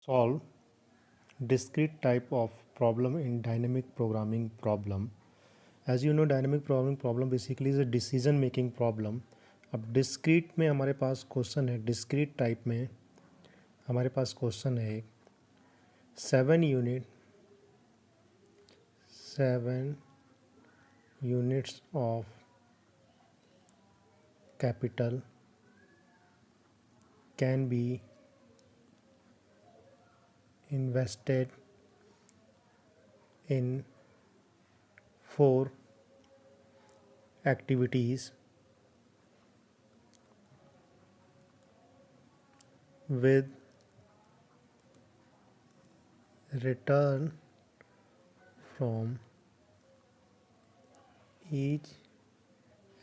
solve discrete type of problem in dynamic programming problem. As you know, dynamic programming problem basically is a decision making problem. अब discrete में हमारे पास question है, discrete type में हमारे पास question है 7 units of capital can be invested in 4 activities with return from each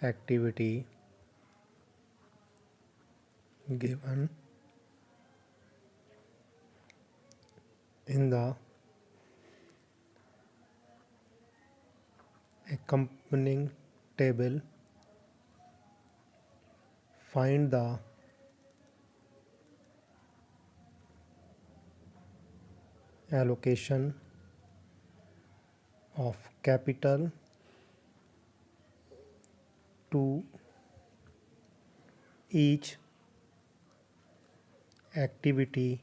activity given in the accompanying table. Find the allocation of capital to each activity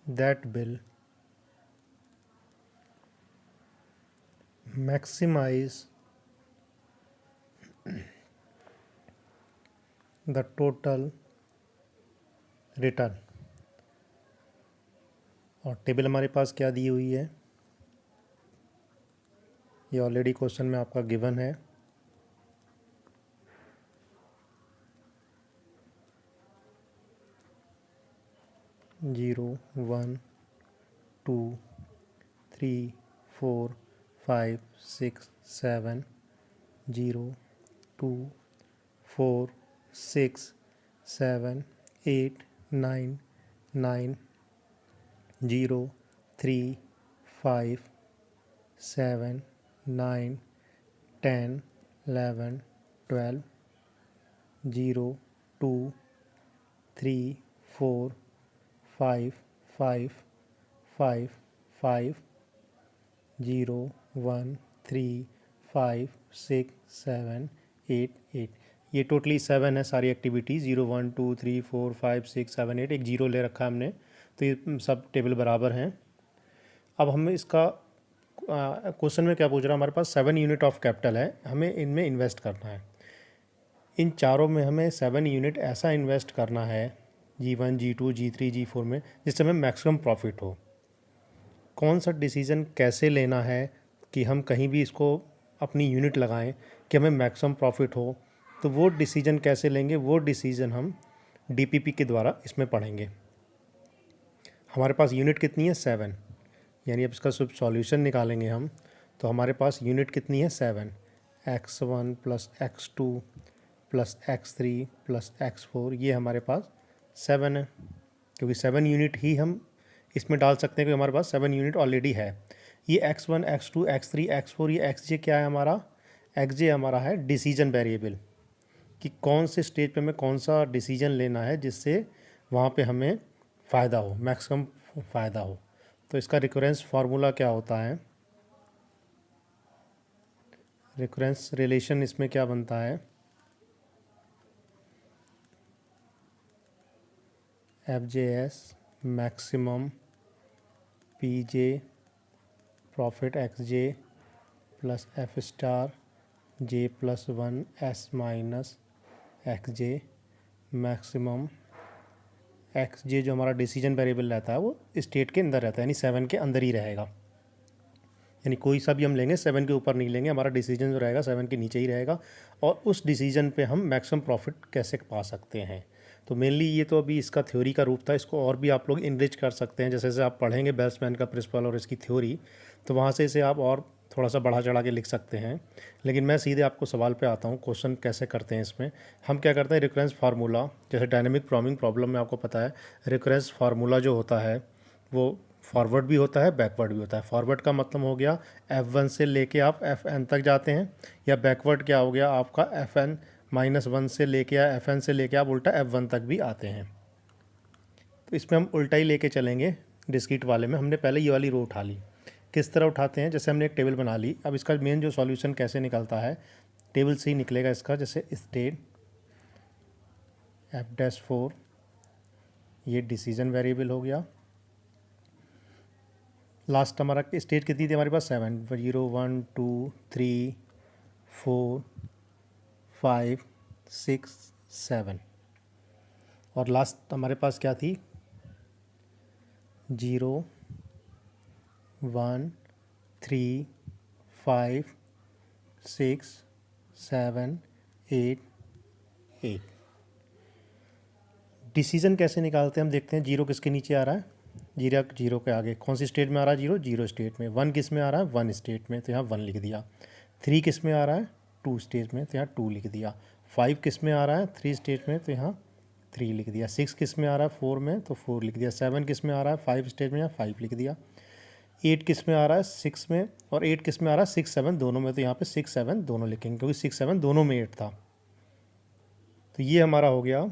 that will maximize the total return. और table हमारे पास क्या दी हुई है, ये already question में आपका given है। Zero 1 2 3 4 5 6 7 0 2 4 6 7 8 9 9 0 3 5 7 9 10 11 12 0 2 3 4 5 5 5 5 0 1 3 5 6 7 8 8। ये टोटली 7 है सारी एक्टिविटीज़। 0 1 2 3 4 5 6 7 8, एक जीरो ले रखा है हमने, तो ये सब टेबल बराबर हैं। अब हमें इसका क्वेश्चन में क्या पूछ रहा है, हमारे पास 7 यूनिट ऑफ कैपिटल है, हमें इनमें इन्वेस्ट करना है। इन चारों में हमें 7 यूनिट ऐसा इन्वेस्ट करना है, G1 G2 G3 G4 में, जिससे हमें मैक्सिमम प्रॉफिट हो। कौन सा डिसीज़न कैसे लेना है कि हम कहीं भी इसको अपनी यूनिट लगाएं कि हमें मैक्सिमम प्रॉफिट हो, तो वो डिसीज़न कैसे लेंगे, वो डिसीज़न हम DPP के द्वारा इसमें पढ़ेंगे। हमारे पास यूनिट कितनी है 7, यानी अब इसका सिर्फ सॉल्यूशन निकालेंगे हम, तो हमारे पास यूनिट कितनी है 7, x1 + x2 + x3 + x4, ये हमारे पास 7 है, क्योंकि 7 यूनिट ही हम इसमें डाल सकते हैं क्योंकि हमारे पास 7 यूनिट ऑलरेडी है। ये x1 x2 x3 x4, ये xj क्या है हमारा, xj हमारा है डिसीजन वेरिएबल, कि कौन से स्टेज पे हमें कौन सा डिसीजन लेना है जिससे वहाँ पे हमें फ़ायदा हो, मैक्सिमम फ़ायदा हो। तो इसका रिकरेंस फार्मूला क्या होता है, रिकरेंस रिलेशन इसमें क्या बनता है, FJS maximum PJ profit XJ + F star J + 1 S - XJ maximum XJ जो हमारा डिसीजन वेरिएबल रहता है वो स्टेट के अंदर रहता है, यानी 7 के अंदर ही रहेगा। यानी कोई सा भी हम लेंगे 7 के ऊपर नहीं लेंगे, हमारा डिसीजन जो रहेगा 7 के नीचे ही रहेगा। और उस डिसीजन पे हम मैक्सिमम प्रॉफिट कैसे पा सकते हैं, तो मेनली ये तो अभी इसका थ्योरी का रूप था, इसको और भी आप लोग इनरिच कर सकते हैं। जैसे जैसे आप पढ़ेंगे बेल्समैन का प्रिंसिपल और इसकी थ्योरी, तो वहाँ से इसे आप और थोड़ा सा बढ़ा चढ़ा के लिख सकते हैं। लेकिन मैं सीधे आपको सवाल पे आता हूँ, क्वेश्चन कैसे करते हैं। इसमें हम क्या करते हैं, रिकरेंस फार्मूला, जैसे डायनेमिक प्रोग्रामिंग प्रॉब्लम में आपको पता है रिकरेंस फार्मूला जो होता है वो फॉरवर्ड भी होता है, बैकवर्ड भी होता है। फॉरवर्ड का मतलब हो गया F1 से लेके आप Fn तक जाते हैं, या बैकवर्ड क्या हो गया आपका Fn - 1 से लेके या Fn से लेके आप उल्टा F1 तक भी आते हैं। तो इसमें हम उल्टा ही लेके चलेंगे। डिस्क्रीट वाले में हमने पहले ये वाली रो उठा ली। किस तरह उठाते हैं, जैसे हमने एक टेबल बना ली। अब इसका मेन जो सॉल्यूशन कैसे निकलता है, टेबल से ही निकलेगा इसका। जैसे स्टेट f'4, ये डिसीजन वेरिएबल हो गया। लास्ट हमारा स्टेट कितनी थी हमारे पास, 7, 0 1 2 3 4 5 6 7। और लास्ट हमारे पास क्या थी, 0 1 3 5 6 7 8 8। डिसीजन कैसे निकालते हैं हम देखते हैं। जीरो किसके नीचे आ रहा है, जीरो के आगे कौन सी स्टेट में आ रहा है, जीरो स्टेट में। 1 किस में आ रहा है, 1 स्टेट में, तो यहाँ 1 लिख दिया। 3 किस में आ रहा है, 2 स्टेट में, तो यहाँ 2 लिख दिया। 5 किस में आ रहा है, 3 स्टेट में, तो यहाँ 3 लिख दिया। 6 किस में आ रहा है, 4 में, तो 4 लिख दिया। 7 किस में आ रहा है, 5 स्टेट में, यहाँ 5 लिख दिया। 8 किस में आ रहा है, 6 में, और 8 किस में आ रहा है, 6 7 दोनों में, तो यहाँ पे 6 7 दोनों लिखेंगे क्योंकि 6 7 दोनों में 8 था। तो ये हमारा हो गया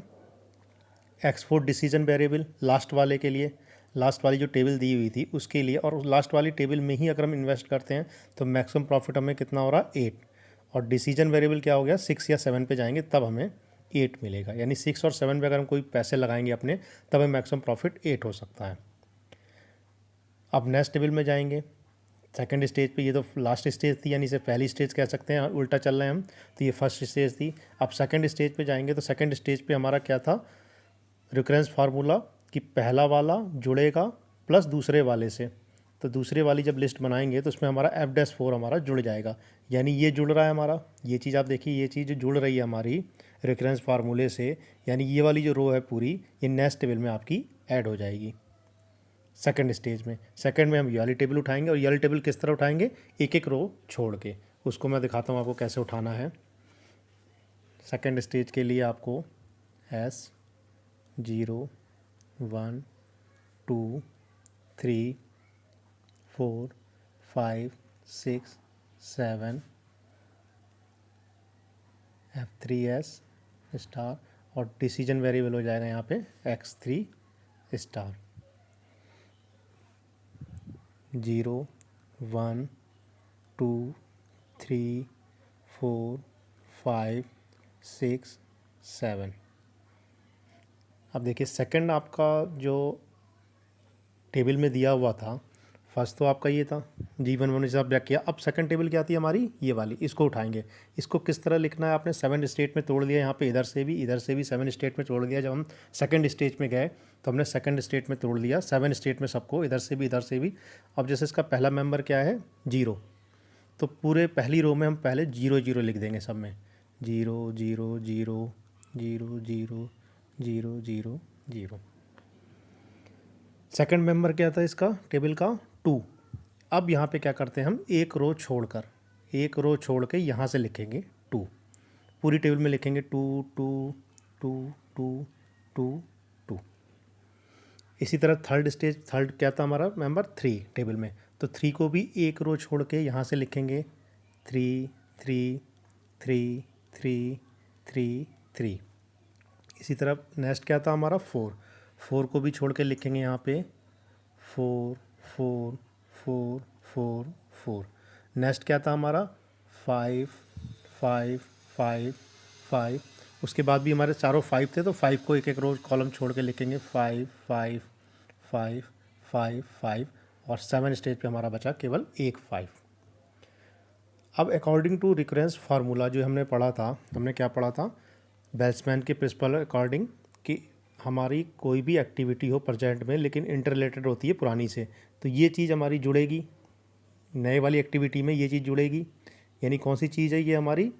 x4 डिसीजन वेरिएबल लास्ट वाले के लिए, लास्ट वाली जो टेबल दी हुई थी उसके लिए। और उस लास्ट वाली टेबल में ही अगर हम इन्वेस्ट करते हैं तो मैक्सिमम प्रॉफिट हमें कितना हो रहा है, 8। और डिसीजन वेरिएबल क्या हो गया, 6 या 7 पे जाएंगे तब हमें 8 मिलेगा। यानी 6 और 7 पे अगर हम कोई पैसे लगाएंगे अपने, तब हमें मैक्सिमम प्रॉफिट 8 हो सकता है। अब नेक्स्ट टेबल में जाएंगे, सेकंड स्टेज पे। ये तो लास्ट स्टेज थी, यानी इसे पहली स्टेज कह सकते हैं, उल्टा चल रहे हैं हम, तो ये फर्स्ट स्टेज थी। अब सेकंड स्टेज पे जाएंगे तो सेकंड स्टेज पे हमारा क्या था, रिकरेंस फार्मूला कि पहला वाला जुड़ेगा प्लस दूसरे वाले से। तो दूसरे वाली जब लिस्ट बनाएंगे तो उसमें हमारा f'4 हमारा जुड़ जाएगा। यानी ये जुड़ रहा है हमारा, ये चीज़ आप देखिए, ये चीज़ जुड़ रही है हमारी रिकरेंस फार्मूले से। यानी ये वाली जो रो है पूरी, ये नेक्स्ट टेबल में आपकी ऐड हो जाएगी सेकंड स्टेज में। सेकंड में हम ये वाली टेबल उठाएंगे, और ये वाली टेबल किस तरह उठाएंगे, एक एक रो छोड़ के। उसको मैं दिखाता हूँ आपको कैसे उठाना है। सेकंड स्टेज के लिए आपको S0 1 2 3 4 5 6 7 F3S स्टार, और डिसीजन वेरिएबल हो जाएगा यहाँ पे X3 स्टार। 0 1 2 3 4 5 6 7। अब देखिए सेकंड आपका जो टेबल में दिया हुआ था, फर्स्ट तो आपका ये था G1 जैसे आप किया। अब सेकंड टेबल क्या थी हमारी, ये वाली, इसको उठाएंगे। इसको किस तरह लिखना है, आपने 7 स्टेट में तोड़ दिया। यहाँ पे इधर से भी 7 स्टेट में तोड़ दिया। जब हम सेकंड स्टेज में गए तो हमने सेकंड स्टेट में तोड़ दिया 7 स्टेट में सबको, इधर से भी। अब जैसे इसका पहला मेंबर क्या है, 0, तो पूरे पहली रो में हम पहले 0 0 लिख देंगे सब में, 0 0 0 0 0 0 0 0। सेकंड मेंबर क्या था इसका टेबल का, 2। अब यहाँ पे क्या करते हैं हम, एक रो छोड़ के यहाँ से लिखेंगे 2। पूरी टेबल में लिखेंगे 2 2 2 2 2 2। इसी तरह थर्ड क्या था हमारा मेंबर, 3 टेबल में, तो 3 को भी एक रो छोड़ के यहाँ से लिखेंगे 3 3 3 3 3 3। इसी तरह नेक्स्ट क्या था हमारा, 4 को भी छोड़ के लिखेंगे यहाँ पे 4 4 4 4 4। नेक्स्ट क्या था हमारा, 5 5 5 5। उसके बाद भी हमारे चारों 5 थे, तो 5 को एक एक रोज कॉलम छोड़ के लिखेंगे 5 5 5 5 5। और 7 स्टेज पे हमारा बचा केवल एक 5। अब अकॉर्डिंग टू रिकरेंस फार्मूला जो हमने पढ़ा था, हमने क्या पढ़ा था, बेल्समैन के प्रिंसिपल अकॉर्डिंग कि हमारी कोई भी एक्टिविटी हो प्रेजेंट में लेकिन इंटर रिलेटेड होती है पुरानी से, तो ये चीज़ हमारी जुड़ेगी नए वाली एक्टिविटी में, ये चीज़ जुड़ेगी। यानी कौन सी चीज़ है ये हमारी,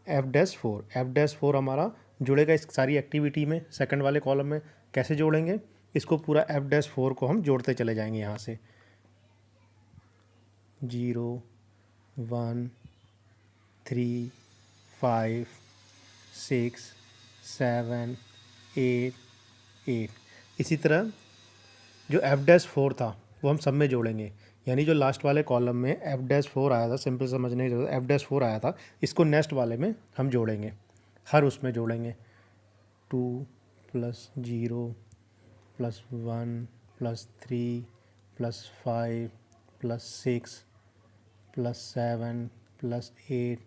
f'4 हमारा जुड़ेगा इस सारी एक्टिविटी में। सेकंड वाले कॉलम में कैसे जोड़ेंगे इसको, पूरा f'4 को हम जोड़ते चले जाएंगे यहाँ से, 0 1 3 5 6 7 8 8। इसी तरह जो f'4 था वो हम सब में जोड़ेंगे। यानी जो लास्ट वाले कॉलम में f'4 आया था, सिंपल समझने की जरूरत, f'4 आया था, इसको नेक्स्ट वाले में हम जोड़ेंगे, हर उसमें जोड़ेंगे। 2 + 0 +1 +3 +5 +6 +7 +8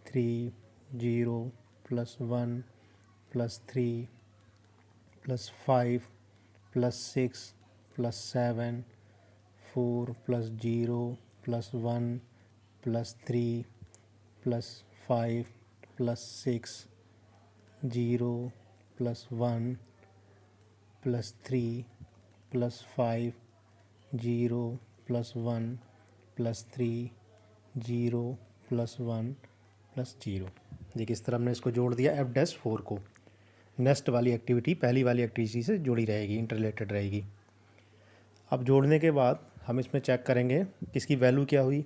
3 0 +1 +3 +5 +6 +7 4 +0 +1 +3 +5 +6 0 +1 +3 +5 0 +1 +3 0 +1 +0। देखिए इस तरह हमने इसको जोड़ दिया F-4 को। नेक्स्ट वाली एक्टिविटी पहली वाली एक्टिविटी से जुड़ी रहेगी, इंटरलेटेड रहेगी। अब जोड़ने के बाद हम इसमें चेक करेंगे कि इसकी वैल्यू क्या हुई।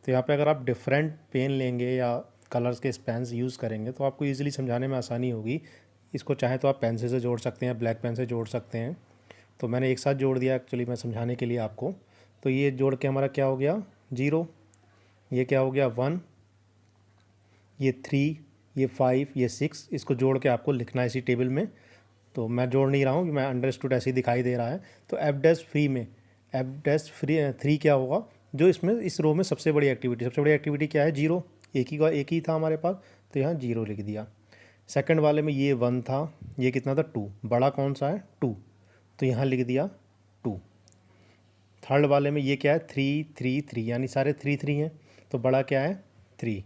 तो यहाँ पे अगर आप डिफरेंट पेन लेंगे या कलर्स के पेन्स यूज़ करेंगे तो आपको ईजिली समझाने में आसानी होगी। इसको चाहे तो आप पेंसिल से जोड़ सकते हैं, ब्लैक पेन से जोड़ सकते हैं। तो मैंने एक साथ जोड़ दिया एक्चुअली मैं समझाने के लिए आपको। तो ये जोड़ के हमारा क्या हो गया 0, ये क्या हो गया 1, ये 3, ये 5, ये 6। इसको जोड़ के आपको लिखना है इसी टेबल में। तो मैं जोड़ नहीं रहा हूँ, मैं अंडरस्टूड ऐसे ही दिखाई दे रहा है। तो F-3 क्या होगा, जो इसमें इस रो में सबसे बड़ी एक्टिविटी क्या है 0। एक ही था हमारे पास, तो यहाँ 0 लिख दिया। सेकंड वाले में ये 1 था, ये कितना था 2, बड़ा कौन सा है 2, तो यहाँ लिख दिया 2। थर्ड वाले में ये क्या है 3 3 3, यानी सारे 3 3 हैं, तो बड़ा क्या है 3।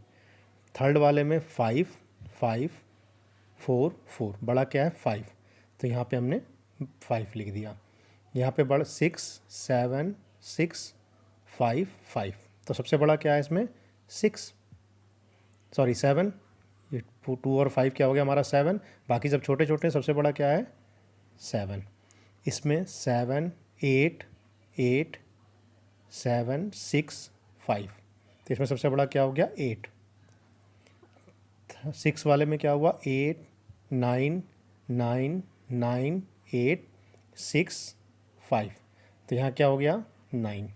थर्ड वाले में 5 5 4 4, बड़ा क्या है 5, तो यहाँ पे हमने 5 लिख दिया। यहाँ पे बड़ा 6 7 6 5 5, तो सबसे बड़ा क्या है इसमें 7। ये 2 और 5 क्या हो गया हमारा 7, बाकी सब छोटे छोटे, सबसे बड़ा क्या है 7। इसमें 7 8 8 7 6 5, तो इसमें सबसे बड़ा क्या हो गया 8। 6 वाले में क्या हुआ 8 9 9 9 8 6 5, तो यहाँ क्या हो गया 9।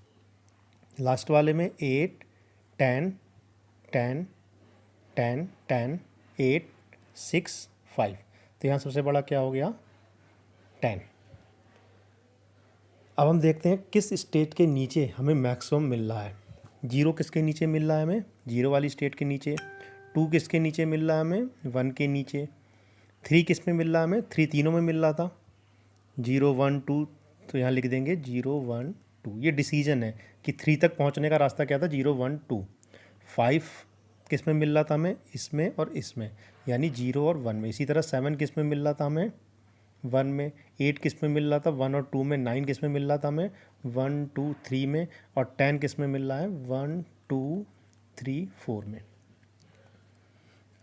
लास्ट वाले में 8 10 10 10 10 8 6 5, तो यहाँ सबसे बड़ा क्या हो गया 10। अब हम देखते हैं किस स्टेट के नीचे हमें मैक्सिमम मिल रहा है। 0 किसके नीचे मिल रहा है हमें, 0 वाली स्टेट के नीचे। 2 किसके नीचे मिल रहा है हमें 1 के नीचे। 3 किस में मिल रहा है हमें 3 तीनों में मिल रहा था 0 1 2, तो यहाँ लिख देंगे 0 1 2। ये डिसीजन है कि 3 तक पहुँचने का रास्ता क्या था 0 1 2। 5 किस में मिल रहा था हमें इसमें और इसमें, यानी 0 और 1 में। इसी तरह 7 किस में मिल रहा था हमें 1 में। 8 किस में मिल रहा था 1 और 2 में। 9 किस में मिल रहा था हमें 1 2 3 में। और 10 किस में मिल रहा है 1 2 3 4 में।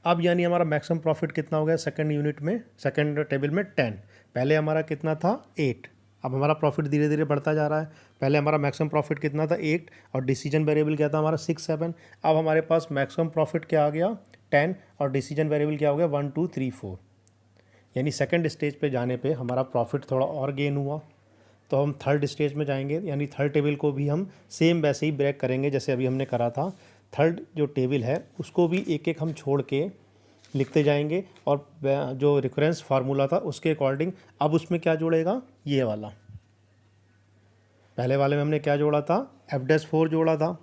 अब यानी हमारा मैक्सिमम प्रॉफिट कितना हो गया सेकंड यूनिट में, सेकंड टेबल में 10। पहले हमारा कितना था 8, अब हमारा प्रॉफिट धीरे धीरे बढ़ता जा रहा है। पहले हमारा मैक्सिमम प्रॉफिट कितना था 8, और डिसीजन वेरिएबल क्या था हमारा 6 7। अब हमारे पास मैक्सिमम प्रॉफिट क्या आ गया 10, और डिसीजन वेरिएबल क्या हो गया 1 2 3 4। यानी सेकंड स्टेज पे जाने पे हमारा प्रॉफिट थोड़ा और गेन हुआ। तो हम थर्ड स्टेज में जाएंगे, यानी थर्ड टेबल को भी हम सेम वैसे ही ब्रेक करेंगे जैसे अभी हमने करा था। थर्ड जो टेबल है उसको भी एक एक हम छोड़ के लिखते जाएंगे, और जो रेफरेंस फार्मूला था उसके अकॉर्डिंग अब उसमें क्या जोड़ेगा ये वाला। पहले वाले में हमने क्या जोड़ा था F-4 जोड़ा था,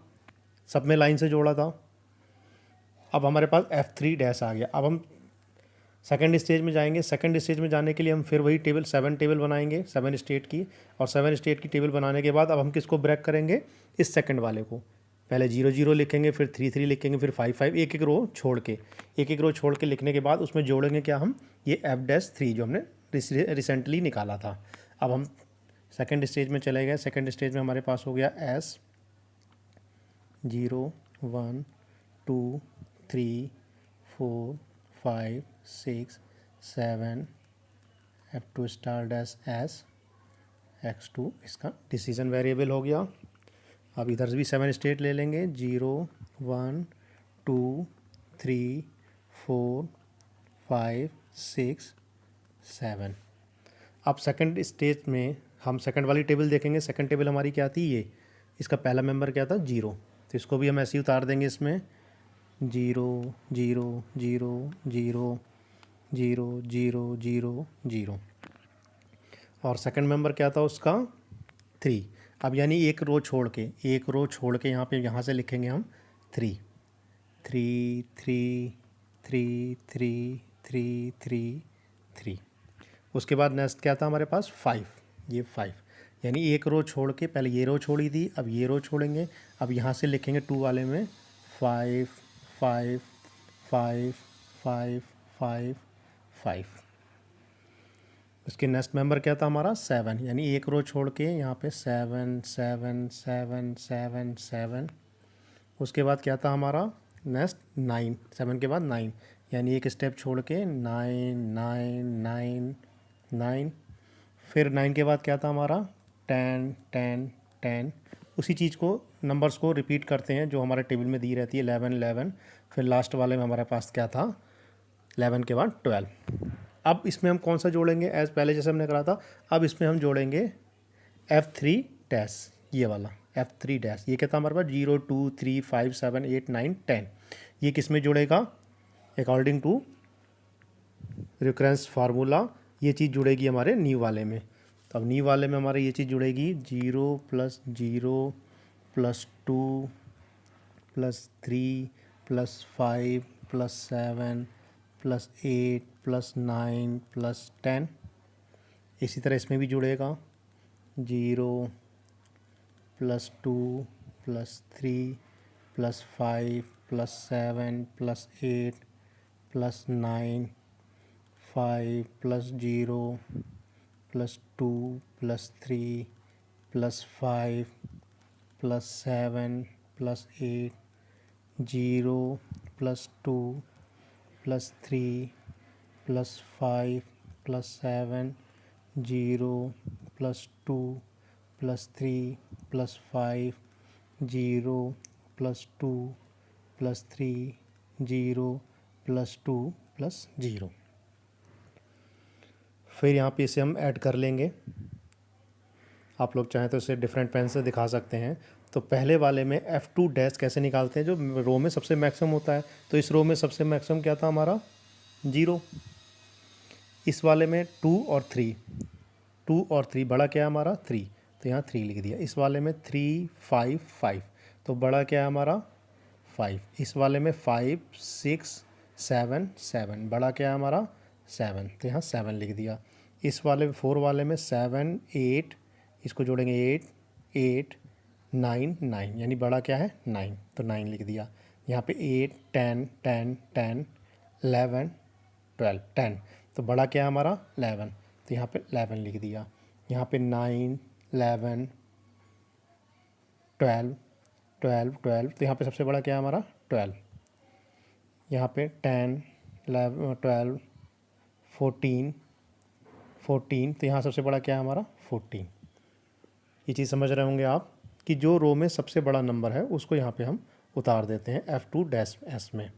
सब में लाइन से जोड़ा था। अब हमारे पास F3 आ गया। अब हम सेकंड स्टेज में जाएंगे। सेकंड स्टेज में जाने के लिए हम फिर वही टेबल 7 टेबल बनाएंगे 7 स्टेट की, और 7 स्टेट की टेबल बनाने के बाद अब हम किसको ब्रेक करेंगे इस सेकंड वाले को। पहले 0 0 लिखेंगे, फिर 3 3 लिखेंगे, फिर 5 5, एक एक रो छोड़ के लिखने के बाद उसमें जोड़ेंगे क्या हम ये F-3 जो हमने रिसेंटली निकाला था। अब हम सेकंड स्टेज में चले गए। सेकंड स्टेज में हमारे पास हो गया S 0 1 2 3 4 5 6 7 F2 star dash S X2 इसका डिसीजन वेरिएबल हो गया। अब इधर भी 7 स्टेट ले लेंगे 0 1 2 3 4 5 6 7। अब सेकंड स्टेज में हम सेकंड वाली टेबल देखेंगे। सेकंड टेबल हमारी क्या थी ये, इसका पहला मेंबर क्या था 0, तो इसको भी हम ऐसे ही उतार देंगे इसमें 0 0 0 0 0 0 0 0। और सेकंड मेंबर क्या था उसका 3। अब यानी एक रो छोड़ के यहाँ से लिखेंगे हम 3 3 3 3 3 3 3 3। उसके बाद नेक्स्ट क्या था हमारे पास 5, ये 5। यानी एक रो छोड़ के पहले ये रो छोड़ी थी, अब ये रो छोड़ेंगे। अब यहाँ से लिखेंगे 2 वाले में 5 5 5 5 5 5। उसके नेक्स्ट मेंबर क्या था हमारा 7, यानी एक रो छोड़ के यहाँ पे 7 7 7 7 7। उसके बाद क्या था हमारा नेक्स्ट 9, 7 के बाद 9, यानी एक स्टेप छोड़ के 9 9 9 9। फिर 9 के बाद क्या था हमारा 10 10 10। उसी चीज़ को नंबर्स को रिपीट करते हैं जो हमारे टेबल में दी रहती है 11 11। फिर लास्ट वाले में हमारे पास क्या था 11 के बाद 12। अब इसमें हम कौन सा जोड़ेंगे, एज पहले जैसे हमने करा था, अब इसमें हम जोड़ेंगे F3 डैश, ये वाला F3 डैश। ये क्या था हमारे पास 0 2 3 5 7 8 9 10। ये किस में जुड़ेगा अकॉर्डिंग टू रिकरेंस फार्मूला, ये चीज़ जुड़ेगी हमारे न्यू वाले में। तो अब न्यू वाले में हमारे ये चीज़ जुड़ेगी 0 + 0 + 2 + 3 + 5 + 7 + 8 + 9 + 10। इसी तरह इसमें भी जुड़ेगा 0 + 2 + 3 + 5 + 7 + 8 + 9 5 + 0 + 2 + 3 + 5 + 7 + 8 0 + 2 + 3 + 5 + 7 0 + 2 + 3 + 5 0 + 2 + 3 0 + 2 + 0। फिर यहाँ पे इसे हम ऐड कर लेंगे। आप लोग चाहें तो इसे डिफरेंट पेन से दिखा सकते हैं। तो पहले वाले में F2 डैश कैसे निकालते हैं, जो रो में सबसे मैक्सिमम होता है। तो इस रो में सबसे मैक्सिमम क्या था हमारा 0। इस वाले में 2 और 3, 2 और 3 बड़ा क्या है हमारा 3, तो यहाँ 3 लिख दिया। इस वाले में 3 5 5, तो बड़ा क्या है हमारा 5। इस वाले में 5 6 7 7, बड़ा क्या है हमारा 7, तो यहाँ 7 लिख दिया। इस वाले 4 वाले में 7 8, इसको जोड़ेंगे 8 8 9 9, यानी बड़ा क्या है 9, तो 9 लिख दिया। यहाँ पे 8 10 10 10 11 12 10, तो बड़ा क्या है हमारा 11, तो यहाँ पे 11 लिख दिया। यहाँ पे 9 11 12 12 12, तो यहाँ पे सबसे बड़ा क्या है हमारा 12। यहाँ पे 10 11 12 14 14, तो यहाँ सबसे बड़ा क्या है हमारा 14। ये चीज़ समझ रहे होंगे आप कि जो रो में सबसे बड़ा नंबर है उसको यहाँ पे हम उतार देते हैं F2 डैश एस में।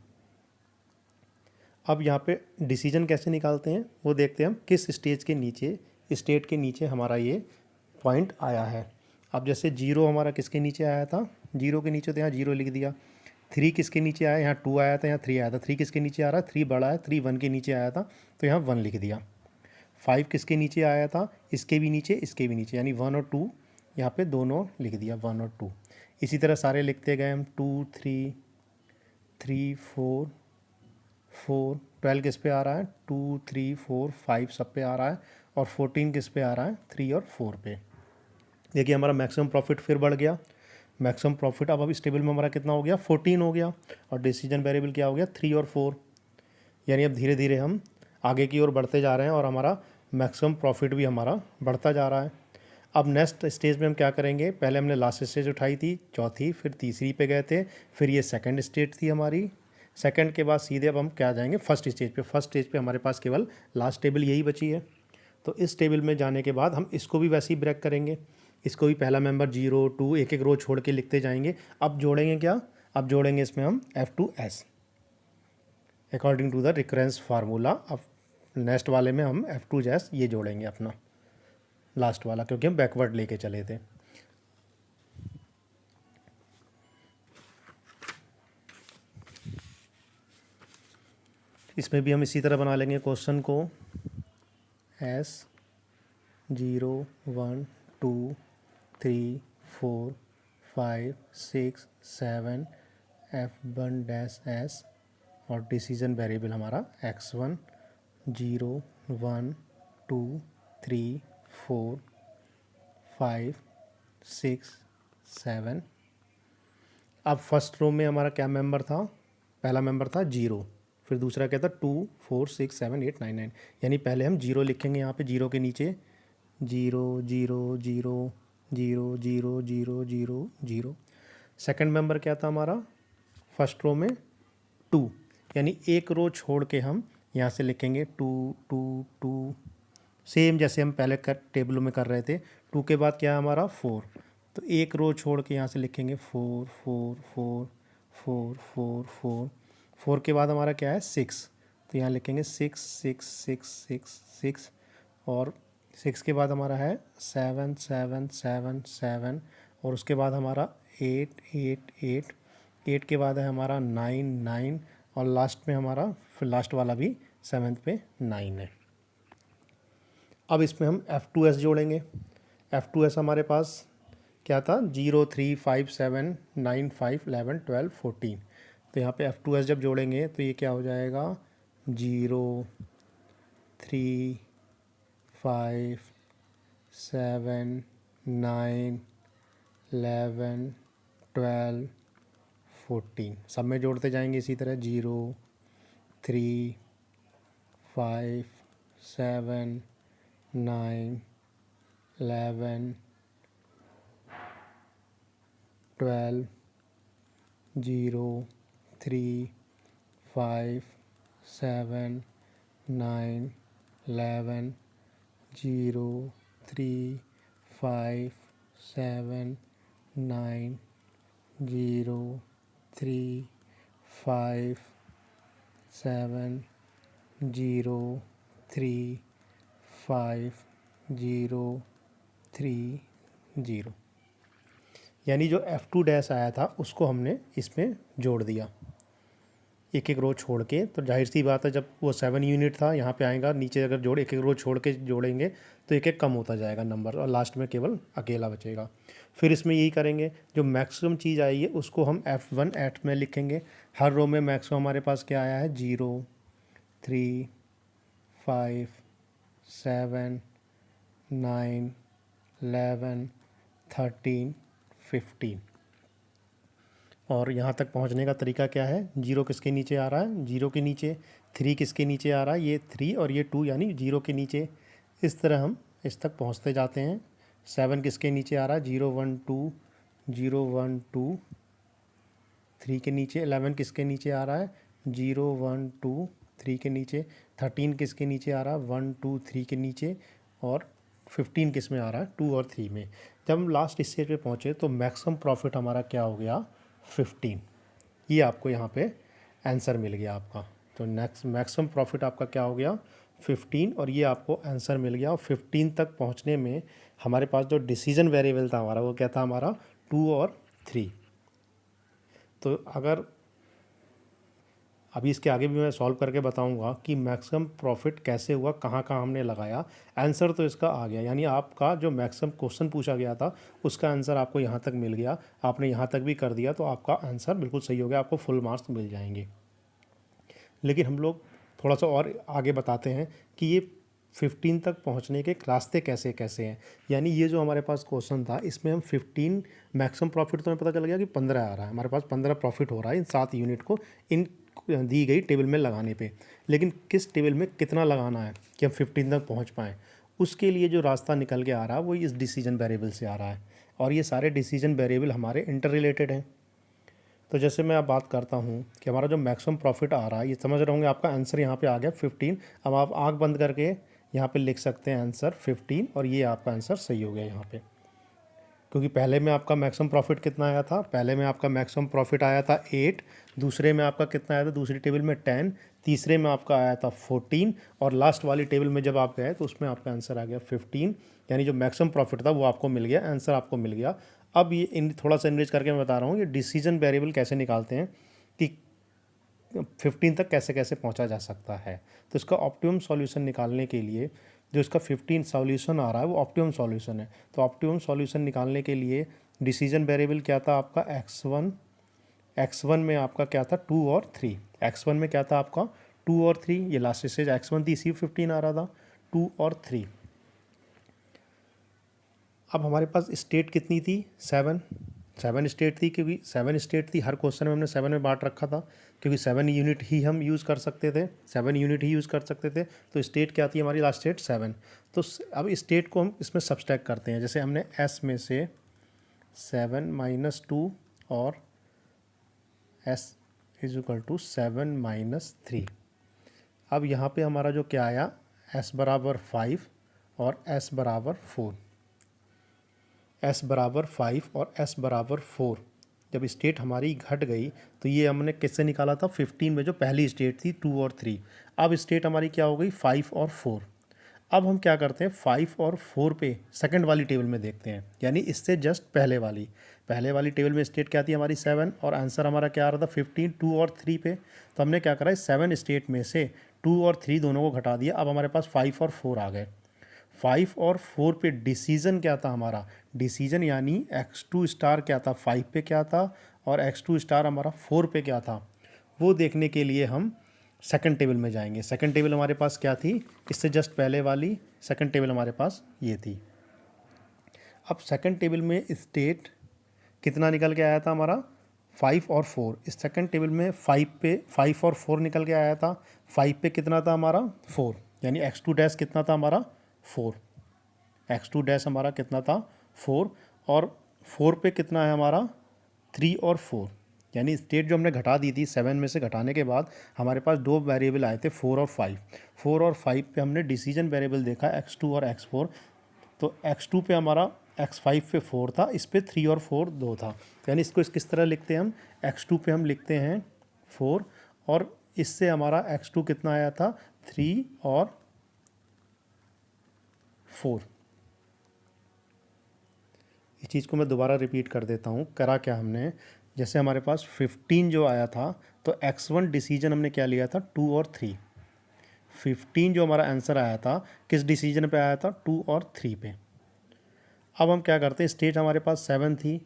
अब यहाँ पे डिसीजन कैसे निकालते हैं वो देखते हैं हम, किस स्टेट के नीचे हमारा ये पॉइंट आया है। अब जैसे 0 हमारा किसके नीचे आया था, 0 के नीचे, तो यहाँ 0 लिख दिया। 3 किसके नीचे आया, यहाँ 2 आया था, यहाँ 3 आया था। 3 किसके नीचे आ रहा है, 3 बड़ा है, 3 1 के नीचे आया था, तो यहाँ 1 लिख दिया। 5 किसके नीचे आया था, इसके भी नीचे, इसके भी नीचे, यानी 1 और 2 यहाँ पे दोनों लिख दिया, 1 और 2। इसी तरह सारे लिखते गए हम, 2 3 3 4 4। 12 किस पे आ रहा है, 2 3 4 5 सब पे आ रहा है। और 14 किस पे आ रहा है, 3 और 4 पे। देखिए हमारा मैक्सिमम प्रॉफिट फिर बढ़ गया। मैक्सिमम प्रॉफिट अब इस टेबल में हमारा कितना हो गया 14 हो गया। और डिसीजन वेरिएबल क्या हो गया 3 और 4। यानी अब धीरे धीरे हम आगे की ओर बढ़ते जा रहे हैं और हमारा मैक्सिमम प्रॉफिट भी हमारा बढ़ता जा रहा है। अब नेक्स्ट स्टेज में हम क्या करेंगे, पहले हमने लास्ट स्टेज उठाई थी चौथी, फिर तीसरी पे गए थे, फिर ये सेकंड स्टेज थी हमारी। सेकंड के बाद सीधे अब हम क्या जाएंगे फर्स्ट स्टेज पे। फर्स्ट स्टेज पे हमारे पास केवल लास्ट टेबल यही बची है। तो इस टेबल में जाने के बाद हम इसको भी वैसे ही ब्रेक करेंगे। इसको भी पहला मेंबर 0 2 एक एक रो छोड़ के लिखते जाएंगे। अब जोड़ेंगे क्या, अब जोड़ेंगे इसमें हम F2S according to the recurrence formula. अब नेक्स्ट वाले में हम F2S ये जोड़ेंगे अपना लास्ट वाला, क्योंकि हम बैकवर्ड लेके चले थे। इसमें भी हम इसी तरह बना लेंगे क्वेश्चन को, S 0 1 2 3 4 5 6 7 f1 डैश एस और डिसीजन वेरिएबल हमारा x1 0 1 2 3 4 5 6 7। अब फर्स्ट रो में हमारा क्या मेंबर था, पहला मेंबर था 0, फिर दूसरा क्या था 2 4 6 7 8 9 9, यानी पहले हम 0 लिखेंगे यहाँ पे, 0 के नीचे 0 0 0 0 0 0 0 0। सेकंड मेंबर क्या था हमारा फर्स्ट रो में 2, यानी एक रो छोड़ के हम यहाँ से लिखेंगे 2 2 2, सेम जैसे हम पहले कर टेबलों में कर रहे थे। 2 के बाद क्या है हमारा 4, तो एक रो छोड़ के यहाँ से लिखेंगे 4 4 4 4 4 4। 4 के बाद हमारा क्या है 6, तो यहाँ लिखेंगे 6 6 6 6 6, और 6 के बाद हमारा है 7 7 7 7, और उसके बाद हमारा 8 8 8, 8 के बाद है हमारा 9 9, और लास्ट में हमारा फिर लास्ट वाला भी 7th पे 9 है। अब इसमें हम F2S जोड़ेंगे। F2S हमारे पास क्या था 0 3 5 7 9 5 11 12 14, तो यहाँ पे F2S जब जोड़ेंगे तो ये क्या हो जाएगा 0 3 5 7 9 11 12 14, सब में जोड़ते जाएंगे इसी तरह 0 3 5 7 9 11 12 0 3 5 7 9 11 0 3 5 7 9 0 3 5 7 0 3 5 0 3 0, यानी जो F2 डैश आया था उसको हमने इसमें जोड़ दिया एक एक रो छोड़ के। तो जाहिर सी बात है जब वो 7 यूनिट था यहाँ पे आएगा नीचे, अगर जोड़ एक एक रो छोड़ के जोड़ेंगे तो एक एक कम होता जाएगा नंबर, और लास्ट में केवल अकेला बचेगा। फिर इसमें यही करेंगे, जो मैक्सिमम चीज़ आई है उसको हम F1 एट में लिखेंगे। हर रो में मैक्सिमम हमारे पास क्या आया है 0 3 5 7 9 11 13 15, और यहाँ तक पहुँचने का तरीका क्या है, 0 किसके नीचे आ रहा है 0 के नीचे, 3 किसके नीचे आ रहा है ये 3 और ये 2, यानी 0 के नीचे। इस तरह हम इस तक पहुँचते जाते हैं। 7 किसके नीचे आ रहा है 0 1 2 0 1 2, 3 के नीचे। 11 किसके नीचे आ रहा है 0 1 2 3 के नीचे। 13 किसके नीचे आ रहा है 1 2 3 के नीचे, और 15 किस में आ रहा है 2 और 3 में। जब हम लास्ट स्टेज पे पहुँचे तो मैक्सिमम प्रॉफिट हमारा क्या हो गया 15, ये आपको यहाँ पे आंसर मिल गया आपका। तो नेक्स्ट मैक्सिमम प्रॉफिट आपका क्या हो गया 15, और ये आपको आंसर मिल गया। और 15 तक पहुँचने में हमारे पास जो डिसीजन वेरिएबल था हमारा वो क्या था हमारा 2 और 3। तो अगर अभी इसके आगे भी मैं सॉल्व करके बताऊंगा कि मैक्सिमम प्रॉफिट कैसे हुआ, कहाँ कहाँ हमने लगाया। आंसर तो इसका आ गया, यानी आपका जो मैक्सिमम क्वेश्चन पूछा गया था उसका आंसर आपको यहाँ तक मिल गया। आपने यहाँ तक भी कर दिया तो आपका आंसर बिल्कुल सही हो गया, आपको फुल मार्क्स मिल जाएंगे। लेकिन हम लोग थोड़ा सा और आगे बताते हैं कि ये 15 तक पहुंचने के रास्ते कैसे कैसे हैं। यानी ये जो हमारे पास क्वेश्चन था इसमें हम 15 मैक्सिमम प्रॉफिट तो हमें पता चल गया कि 15 आ रहा है, हमारे पास 15 प्रॉफिट हो रहा है इन 7 यूनिट को इन दी गई टेबल में लगाने पे। लेकिन किस टेबल में कितना लगाना है कि हम 15 तक पहुंच पाएँ, उसके लिए जो रास्ता निकल के आ रहा है वो इस डिसीजन वेरिएबल से आ रहा है, और ये सारे डिसीजन वेरिएबल हमारे इंटर रिलेटेड हैं। तो जैसे मैं अब बात करता हूँ कि हमारा जो मैक्सिमम प्रॉफिट आ रहा है, ये समझ रहे होंगे आपका आंसर यहाँ पे आ गया 15। अब आप आँख बंद करके यहाँ पे लिख सकते हैं आंसर 15, और ये आपका आंसर सही हो गया यहाँ पे। क्योंकि पहले में आपका मैक्सिमम प्रॉफिट कितना आया था, पहले में आपका मैक्सिमम प्रॉफिट आया था 8, दूसरे में आपका कितना आया था दूसरी टेबल में 10, तीसरे में आपका आया था 14, और लास्ट वाली टेबल में जब आप गए तो उसमें आपका आंसर आ गया 15। यानी जो मैक्सिमम प्रॉफिट था वो आपको मिल गया, आंसर आपको मिल गया। अब ये थोड़ा सा इनरिच करके मैं बता रहा हूँ ये डिसीजन वेरिएबल कैसे निकालते हैं कि 15 तक कैसे कैसे पहुंचा जा सकता है। तो इसका ऑप्टिमम सॉल्यूशन निकालने के लिए जो इसका 15 सॉल्यूशन आ रहा है वो ऑप्टिमम सॉल्यूशन है। तो ऑप्टिमम सॉल्यूशन निकालने के लिए डिसीजन वेरिएबल क्या था आपका x1 में आपका क्या था 2 और 3। x1 में क्या था आपका 2 और 3, ये लास्ट स्टेज x1 थी, इसी 15 आ रहा था 2 और 3। अब हमारे पास स्टेट कितनी थी 7 स्टेट थी, क्योंकि 7 स्टेट थी, हर क्वेश्चन में हमने 7 में बांट रखा था, क्योंकि 7 यूनिट ही हम यूज़ कर सकते थे, 7 यूनिट ही यूज़ कर सकते थे। तो स्टेट क्या थी हमारी लास्ट स्टेट 7। तो अब स्टेट को हम इसमें सब्सट्रैक्ट करते हैं, जैसे हमने s में से 7 - 2 और s = 7 - 3। अब यहाँ पे हमारा जो क्या आया s = 5 और s = 4। s = 5 और s = 4। जब स्टेट हमारी घट गई तो ये हमने किससे निकाला था 15 में जो पहली स्टेट थी 2 और 3। अब स्टेट हमारी क्या हो गई 5 और 4। अब हम क्या करते हैं 5 और 4 पे सेकंड वाली टेबल में देखते हैं, यानी इससे जस्ट पहले वाली टेबल में स्टेट क्या थी हमारी 7 और आंसर हमारा क्या आ रहा था 15 2 और 3 पे। तो हमने क्या करा 7 स्टेट में से 2 और 3 दोनों को घटा दिया। अब हमारे पास 5 और 4 आ गए। 5 और 4 पे डिसीजन क्या था हमारा, डिसीजन यानी x2 स्टार क्या था 5 पे क्या था और x2 स्टार हमारा 4 पे क्या था, वो देखने के लिए हम सेकंड टेबल में जाएंगे। सेकंड टेबल हमारे पास क्या थी, इससे जस्ट पहले वाली सेकंड टेबल हमारे पास ये थी। अब सेकंड टेबल में स्टेट कितना निकल के आया था हमारा 5 और 4। इस सेकंड टेबल में 5 और 4 निकल के आया था। 5 पे कितना था हमारा 4, यानी x2 डैश कितना था हमारा 4, x2 डैश हमारा कितना था 4 और 4 पे कितना है हमारा 3 और 4, यानी स्टेट जो हमने घटा दी थी 7 में से घटाने के बाद हमारे पास दो वेरिएबल आए थे 4 और 5। 4 और 5 पे हमने डिसीजन वेरिएबल देखा x2 और x4। तो x2 पे हमारा x5 पे 4 था, इस पे 3 और 4 2 था। यानी इसको किस तरह लिखते हैं हम, x2 पे हम लिखते हैं 4 और इससे हमारा x2 कितना आया था 3 और 4। इस चीज़ को मैं दोबारा रिपीट कर देता हूँ। करा क्या हमने, जैसे हमारे पास 15 जो आया था तो x1 डिसीजन हमने क्या लिया था 2 और 3। 15 जो हमारा आंसर आया था किस डिसीजन पे आया था 2 और 3 पे। अब हम क्या करते हैं, स्टेट हमारे पास 7 थी,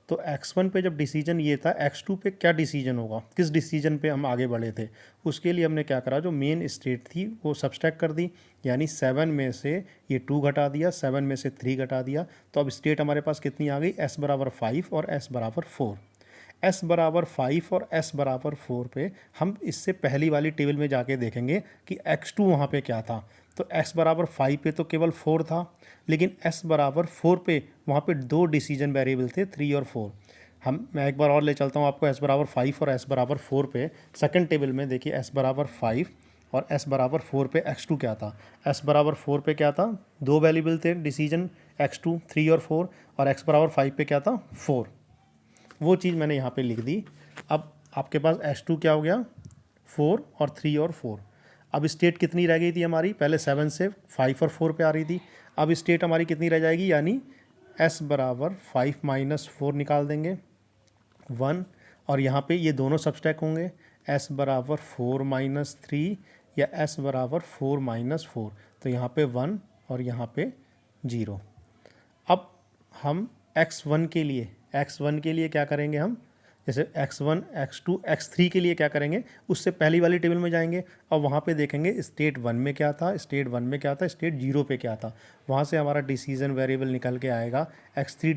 तो x1 पे जब डिसीजन ये था x2 पे क्या डिसीजन होगा, किस डिसीजन पे हम आगे बढ़े थे, उसके लिए हमने क्या करा, जो मेन स्टेट थी वो सब्सट्रैक्ट कर दी, यानी 7 में से ये 2 घटा दिया, 7 में से 3 घटा दिया। तो अब स्टेट हमारे पास कितनी आ गई s = 5 और s = 4। s = 5 और s = 4 पे हम इससे पहली वाली टेबल में जाके देखेंगे कि x2 वहाँ पे क्या था। तो s = 5 पे तो केवल 4 था, लेकिन s = 4 पे वहाँ पे दो डिसीजन वेरिएबल थे 3 और 4। मैं एक बार और ले चलता हूँ आपको s = 5 और s = 4 पे सेकंड टेबल में देखिए s = 5 और s = 4 पे x2 क्या था। s = 4 पे क्या था, दो वेरिएबल थे डिसीजन x2 3 और 4 और x = 5 पे क्या था 4। वो चीज़ मैंने यहाँ पे लिख दी। अब आपके पास x2 क्या हो गया 4 और 3 और 4। अब स्टेट कितनी रह गई थी हमारी, पहले 7 से 5 और 4 पे आ रही थी, अब स्टेट हमारी कितनी रह जाएगी, यानी s = 5 - 4 निकाल देंगे 1, और यहाँ पे ये दोनों सब्सट्रैक्ट होंगे, s = 4 - 3 या s = 4 - 4। तो यहाँ पे 1 और यहाँ पे 0। अब हम x1 के लिए क्या करेंगे, हम जैसे x1 x2 x3 के लिए क्या करेंगे, उससे पहली वाली टेबल में जाएंगे और वहाँ पे देखेंगे स्टेट 1 में क्या था, स्टेट 0 पे क्या था। वहाँ से हमारा डिसीजन वेरिएबल निकल के आएगा x3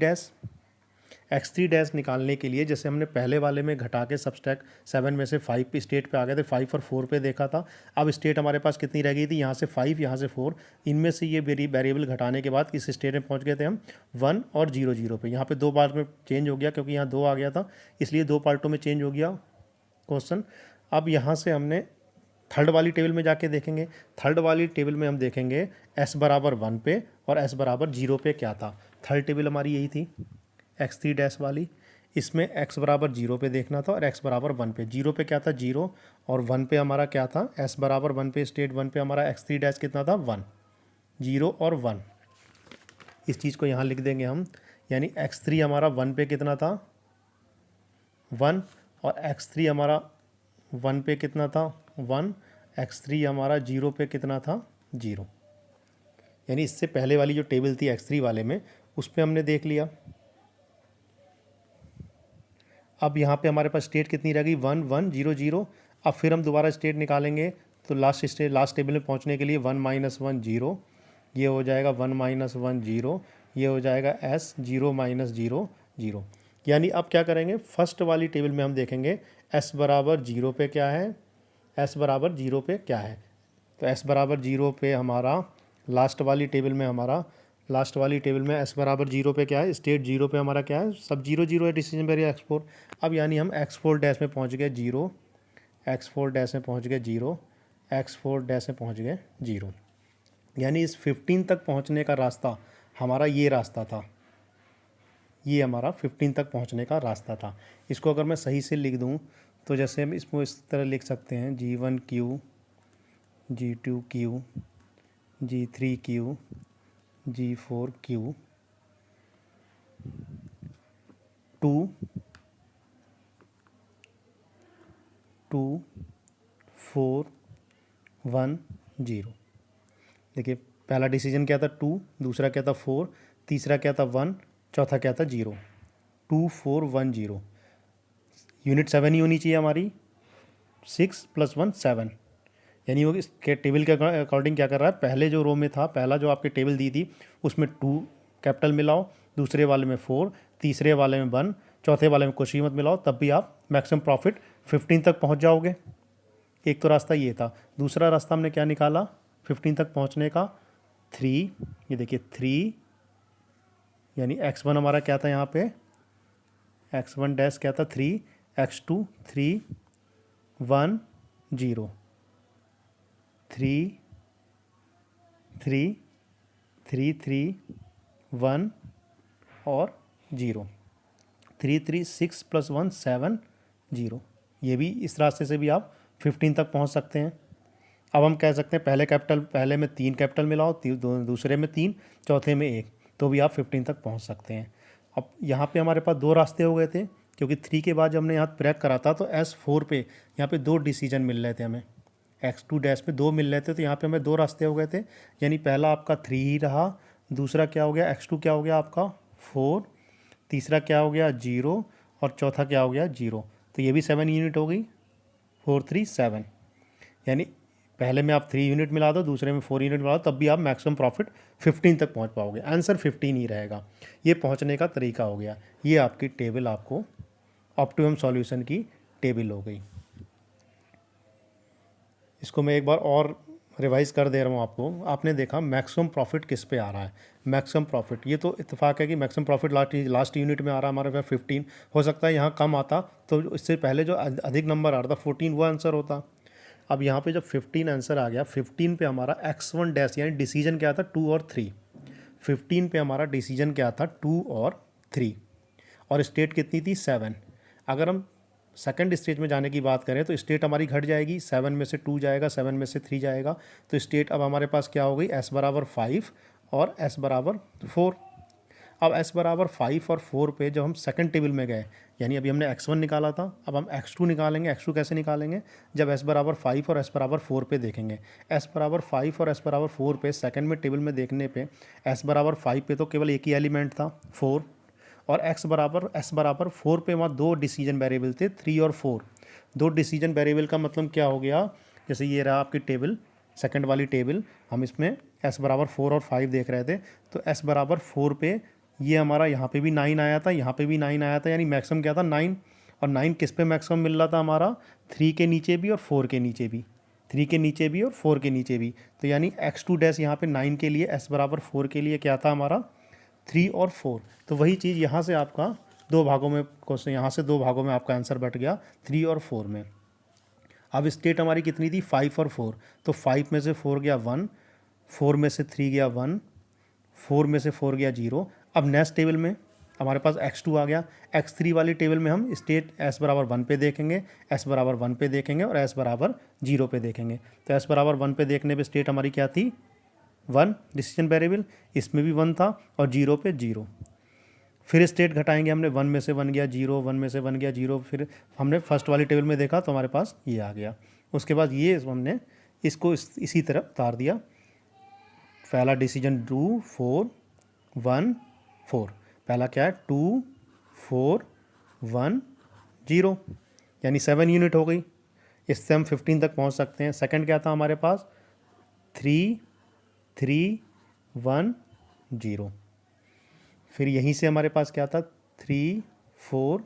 डैश निकालने के लिए जैसे हमने पहले वाले में घटा के सब्सट्रैक्ट 7 में से 5 पे स्टेट पे आ गए थे, 5 और 4 पे देखा था। अब स्टेट हमारे पास कितनी रह गई थी, यहाँ से 5 यहाँ से 4, इनमें से ये वेरिएबल घटाने के बाद इस स्टेट में पहुँच गए थे हम 1 और 0 0 पे। यहाँ पे दो पार्ट में चेंज हो गया क्योंकि यहाँ 2 आ गया था, इसलिए दो पार्टों में चेंज हो गया क्वेश्चन। अब यहाँ से हमने थर्ड वाली टेबल में जाके देखेंगे, थर्ड वाली टेबल में हम देखेंगे s = 1 पे और s = 0 पे क्या था। थर्ड टेबल हमारी यही थी x3 डैश वाली, इसमें x = 0 पे देखना था और x = 1 पे। 0 पे क्या था 0 और 1 पे हमारा क्या था, s = 1 पे स्टेट 1 पे हमारा x3 डैश कितना था 1, 0 और 1। इस चीज़ को यहाँ लिख देंगे हम, यानी x3 हमारा 1 पे कितना था 1 और x3 हमारा 1 पे कितना था 1, x3 हमारा 0 पे कितना था 0। यानी इससे पहले वाली जो टेबल थी x3 वाले में, उस पर हमने देख लिया। अब यहाँ पे हमारे पास स्टेट कितनी रह गई, 1 1 0 0। अब फिर हम दोबारा स्टेट निकालेंगे, तो लास्ट टेबल में पहुँचने के लिए 1 -1 0, ये हो जाएगा 1 -1 0, ये हो जाएगा s 0 -0 0। यानी अब क्या करेंगे, फर्स्ट वाली टेबल में हम देखेंगे s बराबर 0 पे क्या है, s बराबर 0 पे क्या है। तो s बराबर 0 पे हमारा लास्ट वाली टेबल में s बराबर 0 पे क्या है, स्टेट 0 पे हमारा क्या है, सब 0 0 है, डिसीजन वेरिएबल x4। अब यानी हम x4 डैश में पहुंच गए 0, x4 डैश में पहुंच गए 0, x4 डैश में पहुंच गए 0। यानी इस 15 तक पहुंचने का रास्ता हमारा ये रास्ता था, ये हमारा 15 तक पहुंचने का रास्ता था। इसको अगर मैं सही से लिख दूं तो जैसे हम इसको इस तरह लिख सकते हैं, G1Q, G2Q, G3Q, G4Q, 2 2 4 1 0। देखिए पहला डिसीजन क्या था 2, दूसरा क्या था 4, तीसरा क्या था 1, चौथा क्या था 0। 2 4 1 0, यूनिट 7 ही होनी चाहिए हमारी, 6 + 1 7। यानी वो इसके टेबल के अकॉर्डिंग क्या कर रहा है, पहले जो रो में था, पहला जो आपकी टेबल दी थी उसमें 2 कैपिटल मिलाओ, दूसरे वाले में 4, तीसरे वाले में 1, चौथे वाले में कुछ ही मत मिलाओ, तब भी आप मैक्सिमम प्रॉफिट 15 तक पहुंच जाओगे। एक तो रास्ता ये था। दूसरा रास्ता हमने क्या निकाला 15 तक पहुंचने का, 3। ये देखिए 3, यानी x1 हमारा क्या था यहाँ पे, x1 डैश क्या था 3, x2 3 1 0, 3 3 3 3 1 और 0, 3 3 6 + 1 7 0। ये भी इस रास्ते से भी आप 15 तक पहुंच सकते हैं। अब हम कह सकते हैं पहले में 3 कैपिटल मिलाओ, दूसरे में 3, चौथे में 1, तो भी आप 15 तक पहुंच सकते हैं। अब यहाँ पे हमारे पास 2 रास्ते हो गए थे, क्योंकि 3 के बाद जब हमने यहाँ ब्रेक करा था तो S4 पे यहाँ पे 2 डिसीजन मिल रहे थे हमें, x2 डैश पे 2 मिल रहे थे, तो यहाँ पे हमें 2 रास्ते हो गए थे। यानी पहला आपका 3 ही रहा, दूसरा क्या हो गया x2 क्या हो गया आपका 4, तीसरा क्या हो गया 0 और चौथा क्या हो गया 0। तो ये भी 7 यूनिट हो गई, 4 3 7। यानी पहले में आप 3 यूनिट मिला दो, दूसरे में 4 यूनिट मिला दो, तब भी आप मैक्सिमम प्रॉफिट 15 तक पहुंच पाओगे। आंसर 15 ही रहेगा। ये पहुंचने का तरीका हो गया। ये आपकी टेबल, आपको ऑप्टिमम सॉल्यूशन की टेबल हो गई। इसको मैं एक बार और रिवाइज कर दे रहा हूँ आपको। आपने देखा मैक्सिमम प्रॉफिट किस पे आ रहा है, मैक्सिमम प्रॉफिट, ये तो इत्तेफाक है कि मैक्सिमम प्रॉफिट लास्ट यूनिट में आ रहा है हमारे पास 15। हो सकता है यहाँ कम आता तो इससे पहले जो अधिक नंबर आ रहा था 14 वो आंसर होता। अब यहाँ पे जब 15 आंसर आ गया, 15 पे हमारा x1 डैश यानी डिसीजन क्या था 2 और 3। 15 पे हमारा डिसीजन क्या था 2 और 3, और स्टेट कितनी थी 7। अगर हम सेकंड स्टेज में जाने की बात करें तो स्टेट हमारी घट जाएगी, 7 में से 2 जाएगा, 7 में से 3 जाएगा, तो स्टेट अब हमारे पास क्या हो गई s बराबर 5 और s बराबर 4। अब s बराबर 5 और 4 पे जब हम सेकंड टेबल में गए, यानी अभी हमने x1 निकाला था, अब हम x2 निकालेंगे। x2 कैसे निकालेंगे, जब s बराबर 5 और s बराबर 4 पे देखेंगे। s बराबर 5 और s बराबर 4 पे सेकंड में टेबल में देखने पे s बराबर 5 पे तो केवल एक ही एलिमेंट था 4, और s बराबर 4 पे वहाँ 2 डिसीजन वेरिएबल थे 3 और 4। 2 डिसीजन वेरिएबल का मतलब क्या हो गया, जैसे ये रहा आपकी टेबल, सेकंड वाली टेबल, हम इसमें s बराबर 4 और 5 देख रहे थे, तो s बराबर 4 पे ये हमारा यहाँ पे भी 9 आया था, यहाँ पे भी 9 आया था, यानी मैक्सिमम क्या था 9। और 9 किस पे मैक्सिमम मिल रहा था हमारा, 3 के नीचे भी और 4 के नीचे भी, 3 के नीचे भी और 4 के नीचे भी। तो यानी x2 डैश यहाँ पे 9 के लिए, s बराबर 4 के लिए क्या था हमारा 3 और 4। तो वही चीज़ यहाँ से आपका 2 भागों में क्वेश्चन, यहाँ से 2 भागों में आपका आंसर बट गया 3 और 4 में। अब स्टेट हमारी कितनी थी 5 और 4, तो 5 में से 4 गया 1, 4 में से 3 गया 1, 4 में से 4 गया 0। अब नेक्स्ट टेबल में हमारे पास x2 आ गया। x3 वाली टेबल में हम स्टेट s बराबर 1 पे देखेंगे, s बराबर 1 पे देखेंगे और s बराबर 0 पे देखेंगे। तो s बराबर 1 पे देखने पे स्टेट हमारी क्या थी 1 डिसीजन वेरिएबल, इसमें भी 1 था, और 0 पे 0। फिर स्टेट घटाएंगे हमने, 1 में से 1 गया 0, 1 में से 1 गया 0, फिर हमने फर्स्ट वाली टेबल में देखा तो हमारे पास ये आ गया। उसके बाद ये हमने इसको इसी तरह उतार दिया, पहला डिसीजन 2 4 1 4, पहला क्या है 2 4 1 0, यानी 7 यूनिट हो गई। इससे हम 15 तक पहुंच सकते हैं। सेकंड क्या था हमारे पास 3 3 1 0, फिर यहीं से हमारे पास क्या था 3 4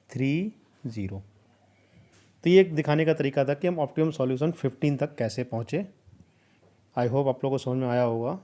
3 0। तो ये एक दिखाने का तरीका था कि हम ऑप्टिमम सॉल्यूशन 15 तक कैसे पहुँचे। आई होप आप लोगों को समझ में आया होगा।